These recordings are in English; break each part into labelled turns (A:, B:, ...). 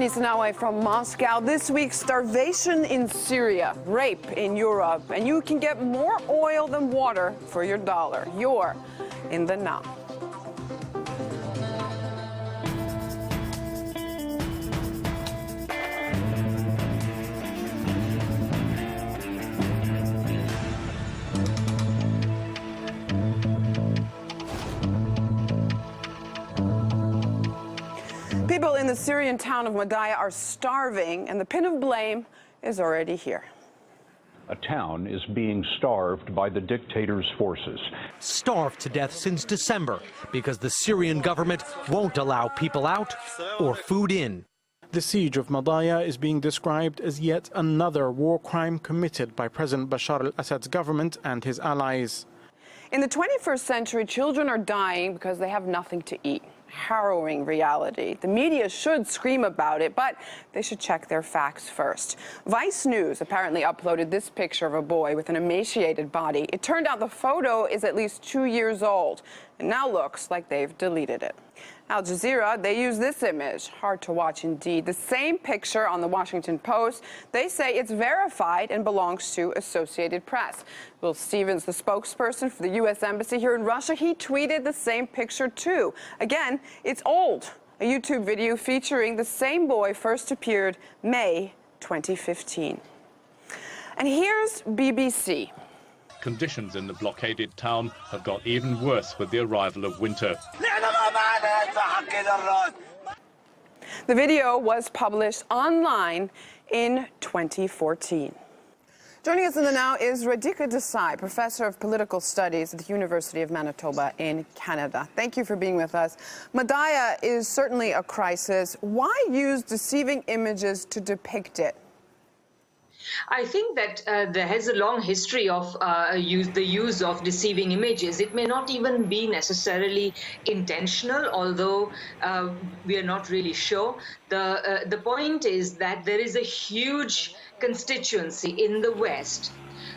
A: minutes an hour from Moscow. This week, starvation in Syria, rape in Europe, and you can get more oil than water for your dollar. You're in the now. People in the Syrian town of Madaya are starving, and the pin of blame is already here.
B: A town is being starved by the dictator's forces.
C: Starved to death since December because the Syrian government won't allow people out or food in.
D: The siege of Madaya is being described as yet another war crime committed by President Bashar al-Assad's government and his allies.
A: In the 21st century, children are dying because they have nothing to eat. Harrowing reality. The media should scream about it, but they should check their facts first. Vice News apparently uploaded this picture of a boy with an emaciated body. It turned out the photo is at least 2 years old and now looks like they've deleted it. Al Jazeera, they use this image. Hard to watch indeed. The same picture on the Washington Post. They say it's verified and belongs to Associated Press. Will Stevens, the spokesperson for the U.S. Embassy here in Russia, he tweeted the same picture too. Again, it's old. A YouTube video featuring the same boy first appeared May 2015. And here's BBC.
E: Conditions in the blockaded town have got even worse with the arrival of winter.
A: The video was published online in 2014. Joining us in the now is Radhika Desai, Professor of Political Studies at the University of Manitoba in Canada. Thank you for being with us. Madaya is certainly a crisis. Why use deceiving images to depict it?
F: I think that there has a long history of the use of deceiving images. It may not even be necessarily intentional, although we are not really sure. The point is that there is a huge constituency in the West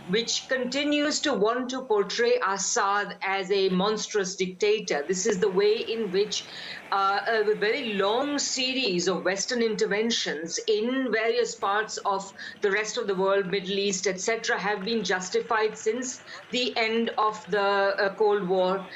F: which continues to want to portray Assad as a monstrous dictator. This is the way in which a very long series of Western interventions in various parts of the rest of the world, Middle East, etc., have been justified since the end of the Cold War.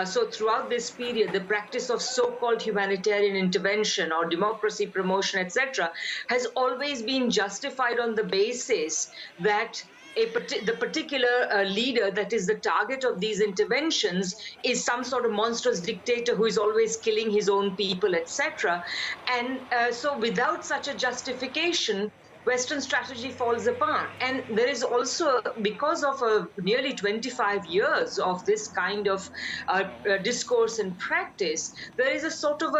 F: So throughout this period, the practice of so-called humanitarian intervention or democracy promotion, etc., has always been justified on the basis that the particular leader that is the target of these interventions is some sort of monstrous dictator who is always killing his own people, etc. And so without such a justification, Western strategy falls apart. And there is also, because of nearly 25 years of this kind of discourse and practice, there is a sort of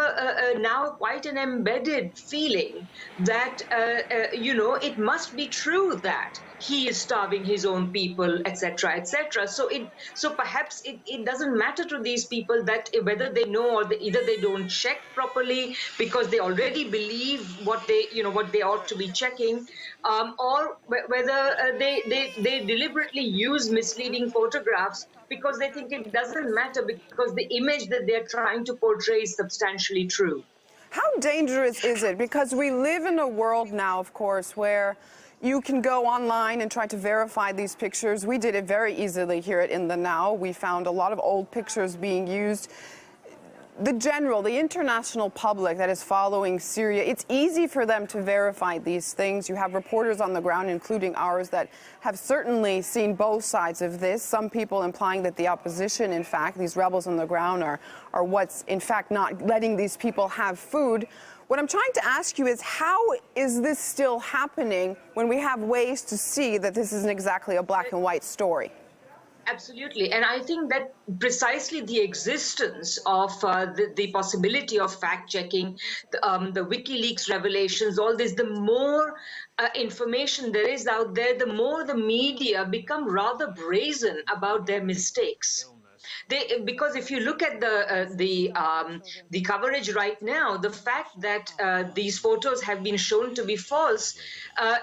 F: now quite an embedded feeling that, it must be true that he is starving his own people, etc., etc. So perhaps it doesn't matter to these people that whether they know or either they don't check properly because they already believe what they ought to be checking, or whether they deliberately use misleading photographs because they think it doesn't matter because the image that they're trying to portray is substantially true.
A: How dangerous is it? Because we live in a world now, of course, where you can go online and try to verify these pictures. We did it very easily here at In the Now. We found a lot of old pictures being used. The international public that is following Syria, it's easy for them to verify these things. You have reporters on the ground, including ours, that have certainly seen both sides of this. Some people implying that the opposition, in fact, these rebels on the ground are what's, in fact, not letting these people have food. What I'm trying to ask you is, how is this still happening when we have ways to see that this isn't exactly a black and white story?
F: Absolutely. And I think that precisely the existence of the possibility of fact-checking, the WikiLeaks revelations, all this, the more information there is out there, the more the media become rather brazen about their mistakes. Because if you look at the coverage right now, the fact that these photos have been shown to be false,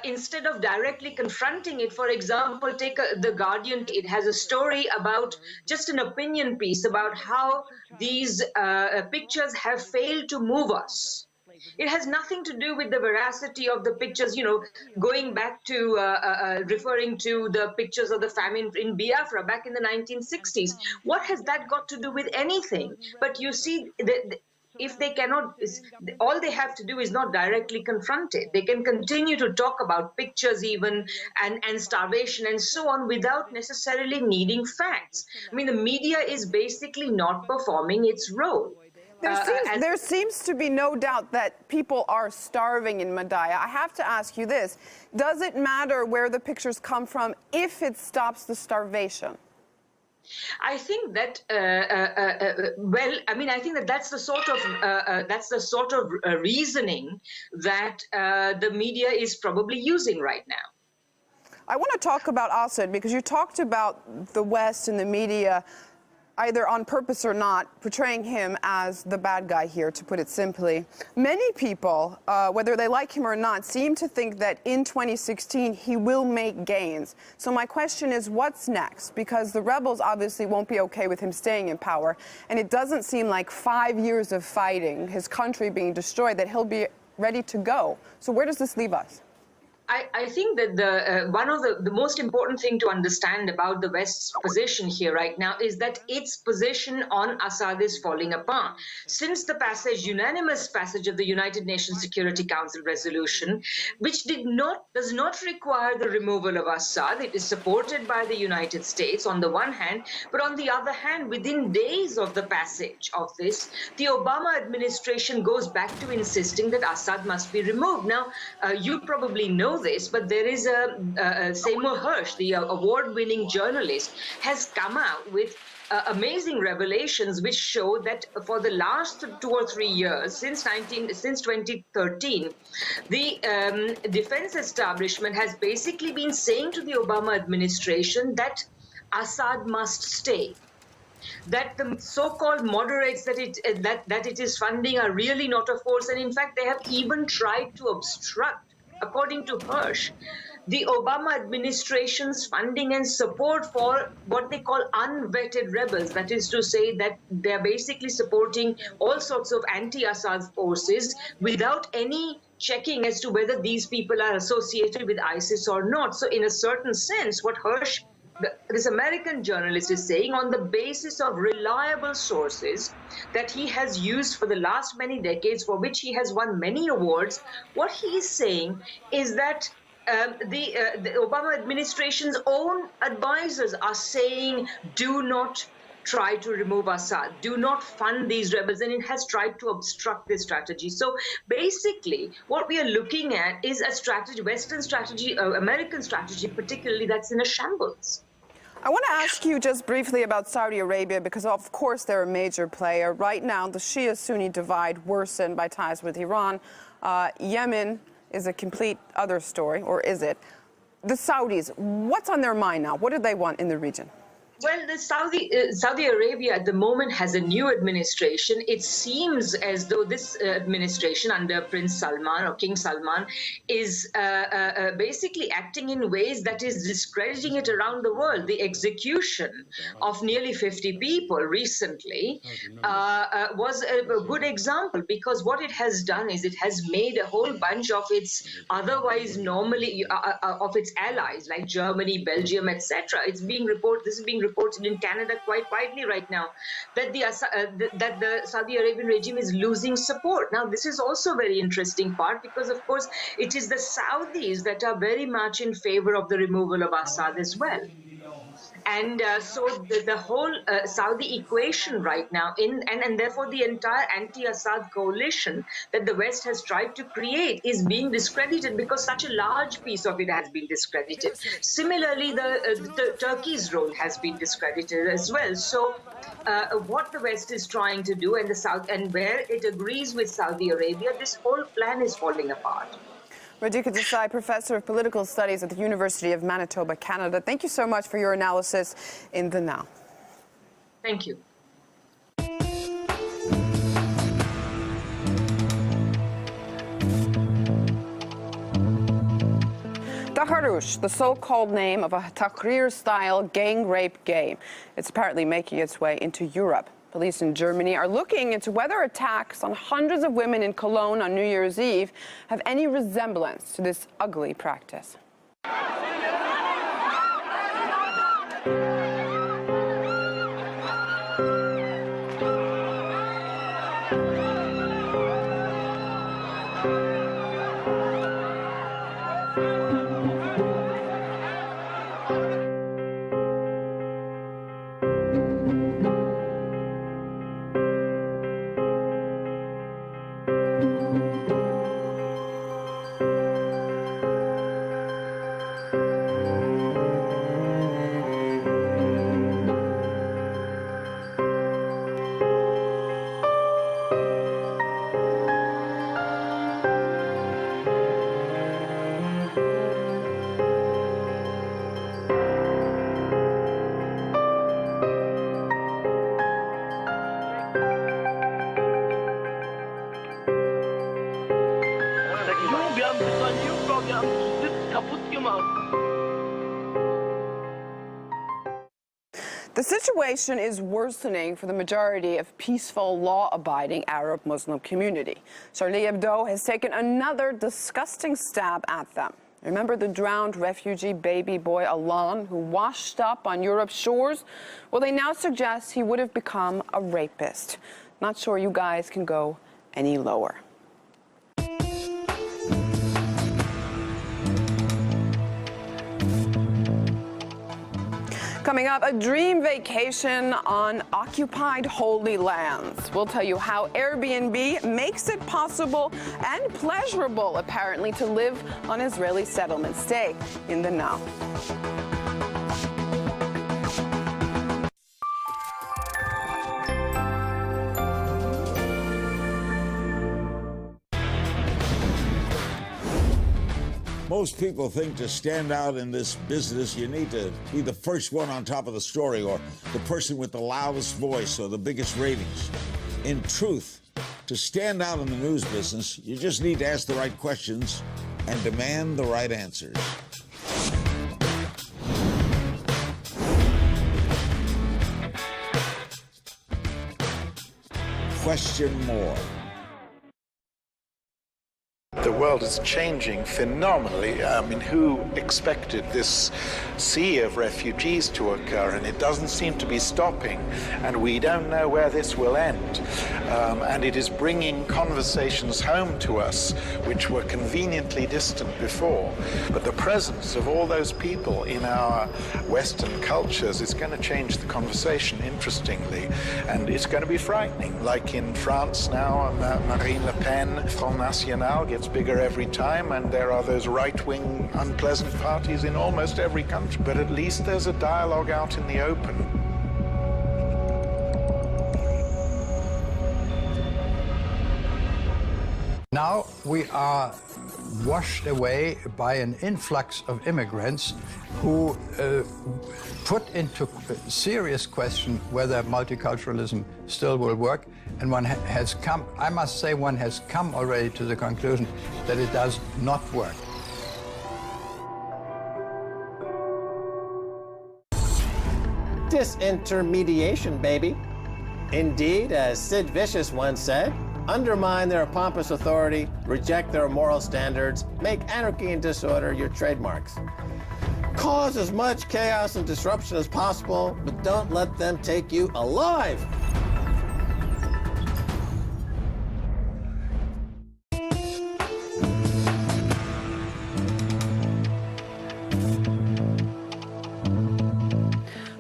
F: instead of directly confronting it, for example, take The Guardian, it has a story about just an opinion piece about how these pictures have failed to move us. It has nothing to do with the veracity of the pictures, going back to referring to the pictures of the famine in Biafra back in the 1960s. What has that got to do with anything? But you see, if they cannot, all they have to do is not directly confront it. They can continue to talk about pictures even and starvation and so on without necessarily needing facts. I mean, the media is basically not performing its role.
A: There seems to be no doubt that people are starving in Madaya. I have to ask you this. Does it matter where the pictures come from if it stops the starvation?
F: I think that I think that that's the sort of reasoning that the media is probably using right now.
A: I want to talk about Assad because you talked about the West and the media, either on purpose or not, portraying him as the bad guy here, to put it simply. Many people, whether they like him or not, seem to think that in 2016 he will make gains. So my question is, what's next? Because the rebels obviously won't be okay with him staying in power, and it doesn't seem like 5 years of fighting, his country being destroyed, that he'll be ready to go. So where does this leave us?
F: I think that one of the most important thing to understand about the West's position here right now is that its position on Assad is falling apart. Since the unanimous passage of the United Nations Security Council resolution, which does not require the removal of Assad, it is supported by the United States on the one hand, but on the other hand, within days of the passage of this, the Obama administration goes back to insisting that Assad must be removed. Now, you probably know this, but there is Seymour Hersh, the award-winning journalist, has come out with amazing revelations which show that for the last 2 or 3 years, since 2013, the defense establishment has basically been saying to the Obama administration that Assad must stay, that the so-called moderates that it is funding are really not a force, and in fact they have even tried to obstruct, according to Hersh, the Obama administration's funding and support for what they call unvetted rebels. That is to say that they're basically supporting all sorts of anti-Assad forces without any checking as to whether these people are associated with ISIS or not. So in a certain sense, what Hersh, this American journalist, is saying, on the basis of reliable sources that he has used for the last many decades, for which he has won many awards, what he is saying is that the Obama administration's own advisors are saying, do not try to remove Assad, do not fund these rebels, and it has tried to obstruct this strategy. So basically, what we are looking at is a strategy, Western strategy, American strategy particularly, that's in a shambles.
A: I want to ask you just briefly about Saudi Arabia, because of course they're a major player. Right now, the Shia-Sunni divide worsened by ties with Iran. Yemen is a complete other story, or is it? The Saudis, what's on their mind now? What do they want in the region?
F: Well, the Saudi Arabia at the moment has a new administration. It seems as though this administration under Prince Salman or King Salman is basically acting in ways that is discrediting it around the world. The execution of nearly 50 people recently was a good example, because what it has done is it has made a whole bunch of its otherwise normally of its allies like Germany, Belgium, etc. This is being reported in Canada quite widely right now, that the Saudi Arabian regime is losing support. Now, this is also a very interesting part, because, of course, it is the Saudis that are very much in favor of the removal of Assad as well. And so the whole Saudi equation right now, and therefore the entire anti-Assad coalition that the West has tried to create is being discredited, because such a large piece of it has been discredited. Similarly, the Turkey's role has been discredited as well. So what the West is trying to do, and where it agrees with Saudi Arabia, this whole plan is falling apart.
A: Radhika Desai, Professor of Political Studies at the University of Manitoba, Canada. Thank you so much for your analysis in The Now.
F: Thank you.
A: Taharush, the so-called name of a Tahrir-style gang rape game. It's apparently making its way into Europe. Police in Germany are looking into whether attacks on hundreds of women in Cologne on New Year's Eve have any resemblance to this ugly practice. The situation is worsening for the majority of peaceful, law-abiding Arab Muslim community. Charlie Hebdo has taken another disgusting stab at them. Remember the drowned refugee baby boy Alan who washed up on Europe's shores? Well, they now suggest he would have become a rapist. Not sure you guys can go any lower. Coming up, a dream vacation on occupied Holy Lands. We'll tell you how Airbnb makes it possible and pleasurable, apparently, to live on Israeli settlements. Stay in the know.
G: Most people think to stand out in this business, you need to be the first one on top of the story or the person with the loudest voice or the biggest ratings. In truth, to stand out in the news business, you just need to ask the right questions and demand the right answers. Question more.
H: The world is changing phenomenally. I mean, who expected this sea of refugees to occur? And it doesn't seem to be stopping. And we don't know where this will end. And it is bringing conversations home to us, which were conveniently distant before. But the presence of all those people in our Western cultures is going to change the conversation, interestingly. And it's going to be frightening. Like in France now, Marine Le Pen, Front National gets bigger every time, and there are those right-wing unpleasant parties in almost every country. But at least there's a dialogue out in the open.
I: Now we are washed away by an influx of immigrants who put into serious question whether multiculturalism still will work. And one has come, I must say, one has come already to the conclusion that it does not work.
J: Disintermediation, baby. Indeed, as Sid Vicious once said, undermine their pompous authority, reject their moral standards, make anarchy and disorder your trademarks. Cause as much chaos and disruption as possible, but don't let them take you alive.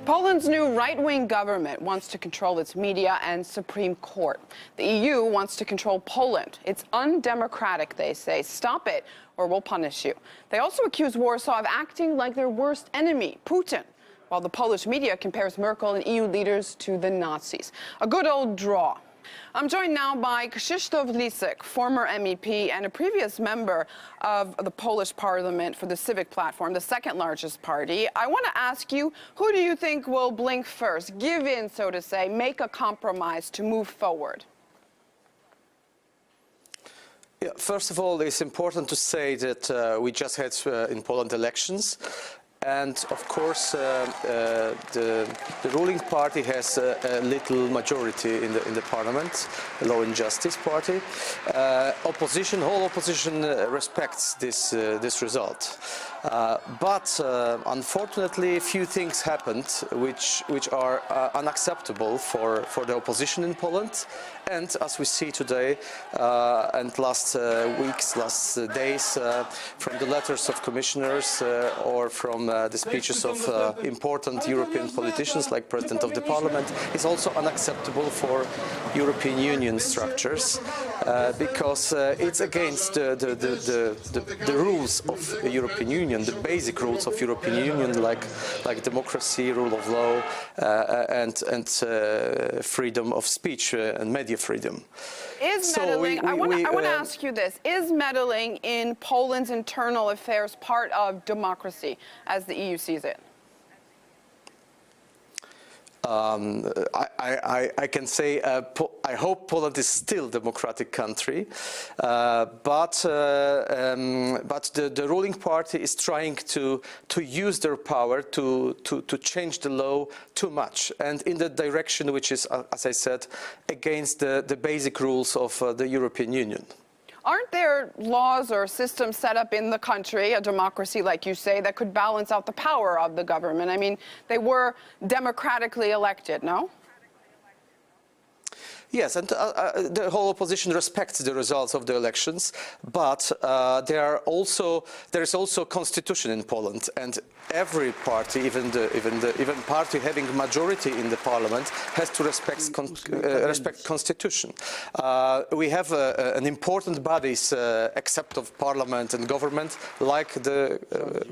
A: Poland's new right-wing government wants to control its media and Supreme Court. The EU wants to control Poland. It's undemocratic, they say. Stop it, or we'll punish you. They also accuse Warsaw of acting like their worst enemy, Putin, while the Polish media compares Merkel and EU leaders to the Nazis. A good old draw. I'm joined now by Krzysztof Lisek, former MEP and a previous member of the Polish parliament for the Civic Platform, the second largest party. I want to ask you, who do you think will blink first, give in, so to say, make a compromise to move forward?
K: Yeah, first of all, it's important to say that we just had in Poland elections. and of course the ruling party has a little majority in the parliament, the Law and Justice Party. Whole opposition respects this result. But unfortunately, few things happened which are unacceptable for the opposition in Poland. And as we see today and last weeks, last days, from the letters of commissioners or from the speeches of important European politicians like President of the Parliament, is also unacceptable for European Union structures because it's against the rules of the European Union, the basic rules of European Union, like democracy, rule of law, and freedom of speech and media freedom.
A: Is meddling, I want to ask you this, is meddling in Poland's internal affairs part of democracy as the EU sees it?
K: I can say I hope Poland is still a democratic country, but the ruling party is trying to use their power to change the law too much, and in the direction which is, as I said, against the basic rules of the European Union.
A: Aren't there laws or systems set up in the country, a democracy like you say, that could balance out the power of the government? I mean, they were democratically elected, no?
K: Yes, and the whole opposition respects the results of the elections, but there is also a constitution in Poland, and every party, even party having majority in the parliament, has to respect constitution. We have an important bodies, except of parliament and government, like the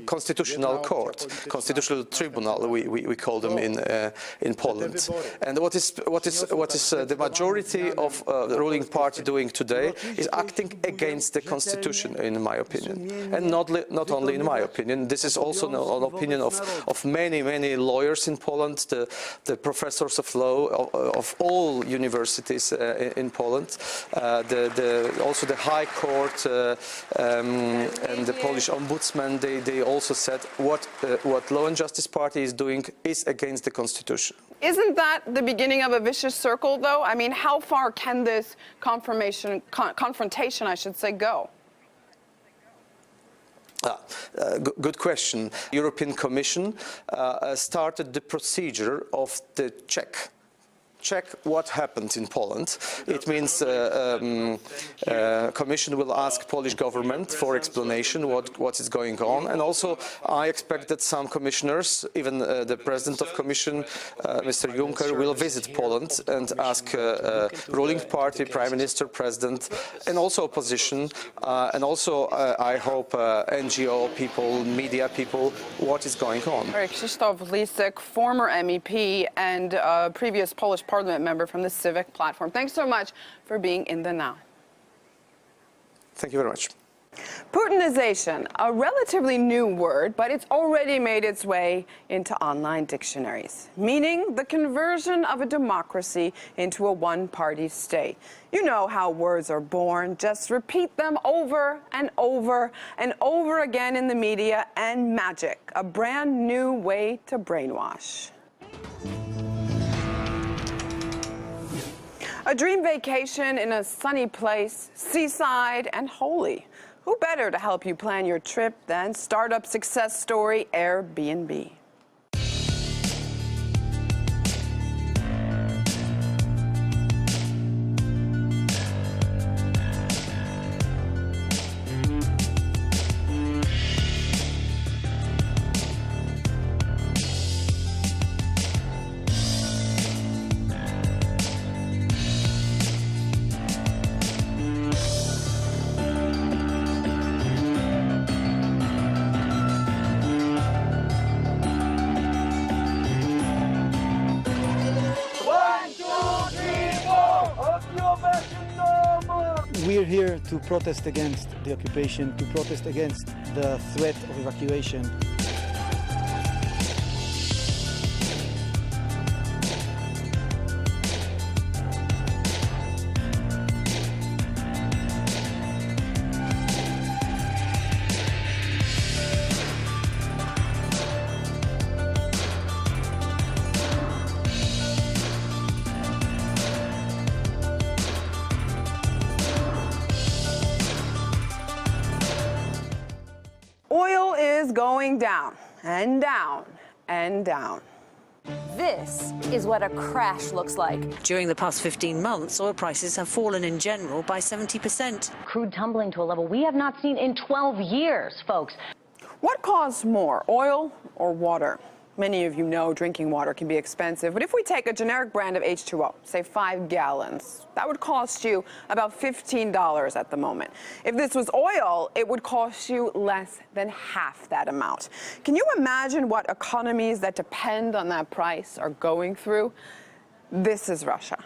K: constitutional court, constitutional tribunal, we call them in Poland. And what is the majority of the ruling party doing today is acting against the constitution, in my opinion, and not only in my opinion. This is also an opinion of many lawyers in Poland, the professors of law of all universities in Poland, also the High Court and the Polish Ombudsman. They also said what Law and Justice Party is doing is against the constitution.
A: Isn't that the beginning of a vicious circle, though? I mean, how far can this confrontation, I should say, go?
K: Good question. European Commission started the procedure of the check what happened in Poland. It means Commission will ask Polish government for explanation what is going on, and also I expect that some commissioners, even the President of Commission, Mr. Juncker, will visit Poland and ask ruling party, Prime Minister, President, and also opposition, and also I hope NGO people, media people, what is going on.
A: Krzysztof Lisek, former MEP and previous Polish Parliament member from the Civic Platform. Thanks so much for being in the Now.
K: Thank you very much.
A: Putinization, a relatively new word, but it's already made its way into online dictionaries, meaning the conversion of a democracy into a one-party state. You know how words are born. Just repeat them over and over and over again in the media, and magic, a brand new way to brainwash. A dream vacation in a sunny place, seaside and holy. Who better to help you plan your trip than startup success story Airbnb?
L: We're here to protest against the occupation, to protest against the threat of evacuation.
A: is going down and down and down.
M: This is what a crash looks like.
N: During the past 15 months, oil prices have fallen in general by 70%.
M: Crude tumbling to a level we have not seen in 12 years, folks.
A: What costs more, oil or water? Many of you know drinking water can be expensive, but if we take a generic brand of H2O, say 5 gallons, that would cost you about $15 at the moment. If this was oil, it would cost you less than half that amount. Can you imagine what economies that depend on that price are going through? This is Russia.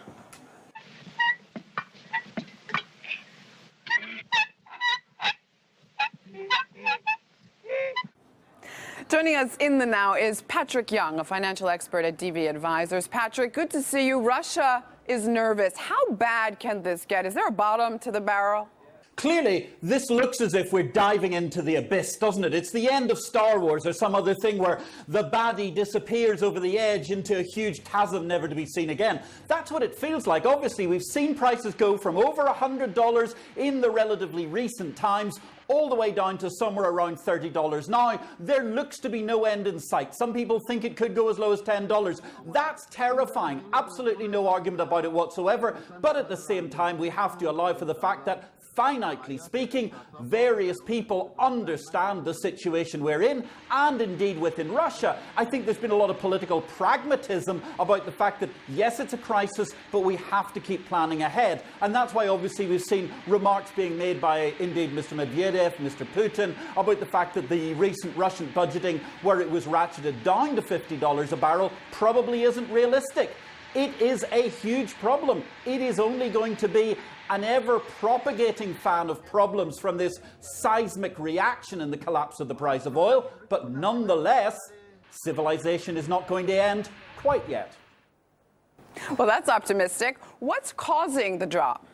A: Joining us in the now is Patrick Young, a financial expert at DV Advisors. Patrick, good to see you. Russia is nervous. How bad can this get? Is there a bottom to the barrel?
O: Clearly, this looks as if we're diving into the abyss, doesn't it? It's the end of Star Wars or some other thing where the baddie disappears over the edge into a huge chasm never to be seen again. That's what it feels like. Obviously, we've seen prices go from over $100 in the relatively recent times all the way down to somewhere around $30 now. There looks to be no end in sight. Some people think it could go as low as $10. That's terrifying. Absolutely no argument about it whatsoever. But at the same time, we have to allow for the fact that, finitely speaking, various people understand the situation we're in, and indeed within Russia. I think there's been a lot of political pragmatism about the fact that, yes, it's a crisis, but we have to keep planning ahead. And that's why, obviously, we've seen remarks being made by, indeed, Mr. Medvedev, Mr. Putin, about the fact that the recent Russian budgeting, where it was ratcheted down to $50 a barrel, probably isn't realistic. It is a huge problem. It is only going to be an ever-propagating fan of problems from this seismic reaction in the collapse of the price of oil. But nonetheless, civilization is not going to end quite yet.
A: Well, that's optimistic. What's causing the drop?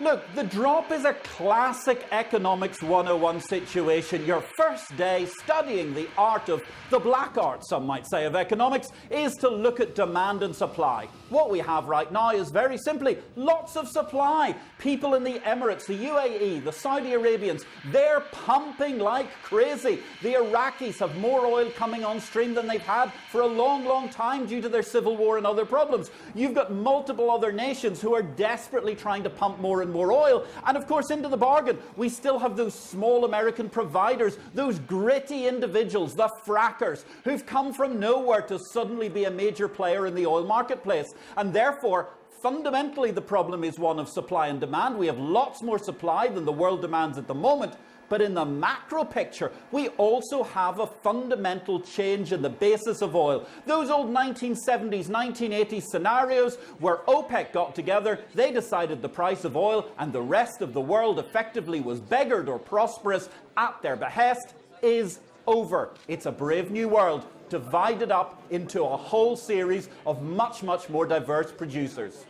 O: Look, the drop is a classic economics 101 situation. Your first day studying the art of the black art, some might say, of economics, is to look at demand and supply. What we have right now is very simply lots of supply. People in the Emirates, the UAE, the Saudi Arabians, they're pumping like crazy. The Iraqis have more oil coming on stream than they've had for a long, long time due to their civil war and other problems. You've got multiple other nations who are desperately trying to pump more and more oil. And of course, into the bargain, we still have those small American providers, those gritty individuals, the frackers, who've come from nowhere to suddenly be a major player in the oil marketplace. And therefore, fundamentally, the problem is one of supply and demand. We have lots more supply than the world demands at the moment. But in the macro picture, we also have a fundamental change in the basis of oil. Those old 1970s, 1980s scenarios where OPEC got together, they decided the price of oil, and the rest of the world effectively was beggared or prosperous at their behest, is over. It's a brave new world, divided up into a whole series of much, much more diverse producers.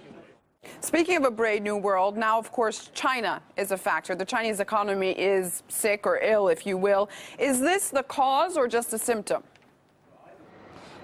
A: Speaking of a brave new world, now, of course, China is a factor. The Chinese economy is sick or ill, if you will. Is this the cause or just a symptom?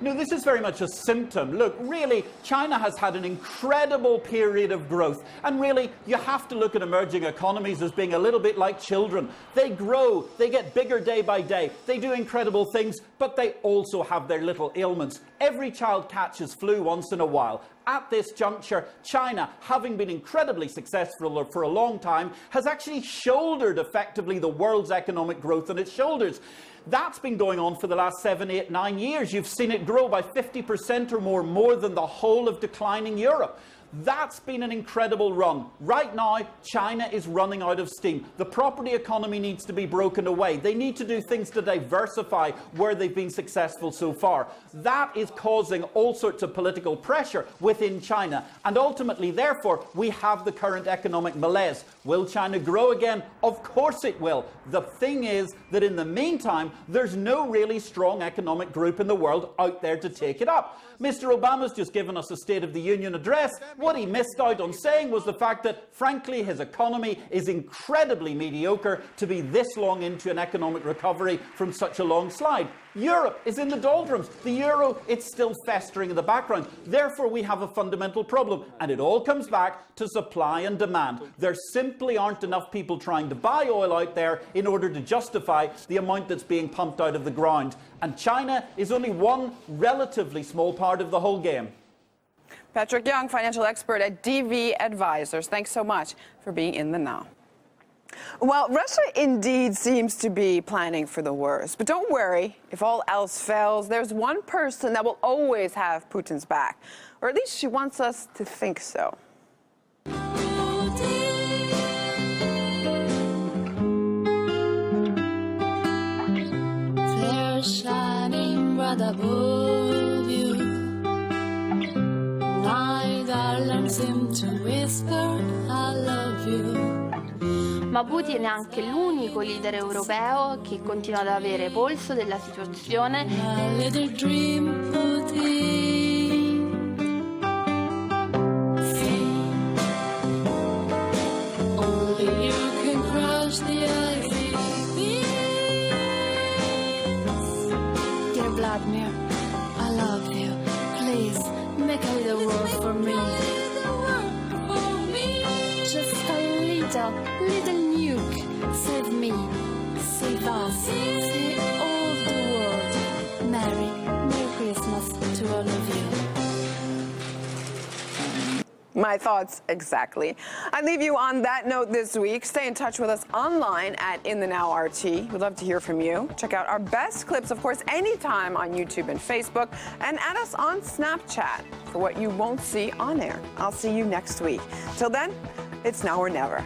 O: No, this is very much a symptom. Look, really, China has had an incredible period of growth. And really, you have to look at emerging economies as being a little bit like children. They grow, they get bigger day by day, they do incredible things, but they also have their little ailments. Every child catches flu once in a while. At this juncture, China, having been incredibly successful for a long time, has actually shouldered effectively the world's economic growth on its shoulders. That's been going on for the last 7, 8, 9 years. You've seen it grow by 50% or more than the whole of declining Europe. That's been an incredible run. Right now, China is running out of steam. The property economy needs to be broken away. They need to do things to diversify where they've been successful so far. That is causing all sorts of political pressure within China. And ultimately, therefore, we have the current economic malaise. Will China grow again? Of course it will. The thing is that in the meantime, there's no really strong economic group in the world out there to take it up. Mr. Obama's just given us a State of the Union address. What he missed out on saying was the fact that, frankly, his economy is incredibly mediocre to be this long into an economic recovery from such a long slide. Europe is in the doldrums. The euro, it's still festering in the background. Therefore, we have a fundamental problem. And it all comes back to supply and demand. There simply aren't enough people trying to buy oil out there in order to justify the amount that's being pumped out of the ground. And China is only one relatively small part of the whole game.
A: Patrick Young, financial expert at DV Advisors. Thanks so much for being in the know. Well, Russia indeed seems to be planning for the worst. But don't worry, if all else fails, there's one person that will always have Putin's back. Or at least she wants us to think so.
P: They're shining right above you. Night alarms seem to whisper, I love you.
Q: Ma Putin è anche l'unico leader europeo che continua ad avere polso della situazione.
P: Dear Vladimir, I love you. Please make a little world for me. Just a little nuke. Save me, save us, save all the world. Merry Christmas to all of you.
A: My thoughts exactly. I leave you on that note this week. Stay in touch with us online at In the Now RT. We'd love to hear from you. Check out our best clips, of course, anytime on YouTube and Facebook, and add us on Snapchat for what you won't see on air. I'll see you next week. Till then, it's now or never.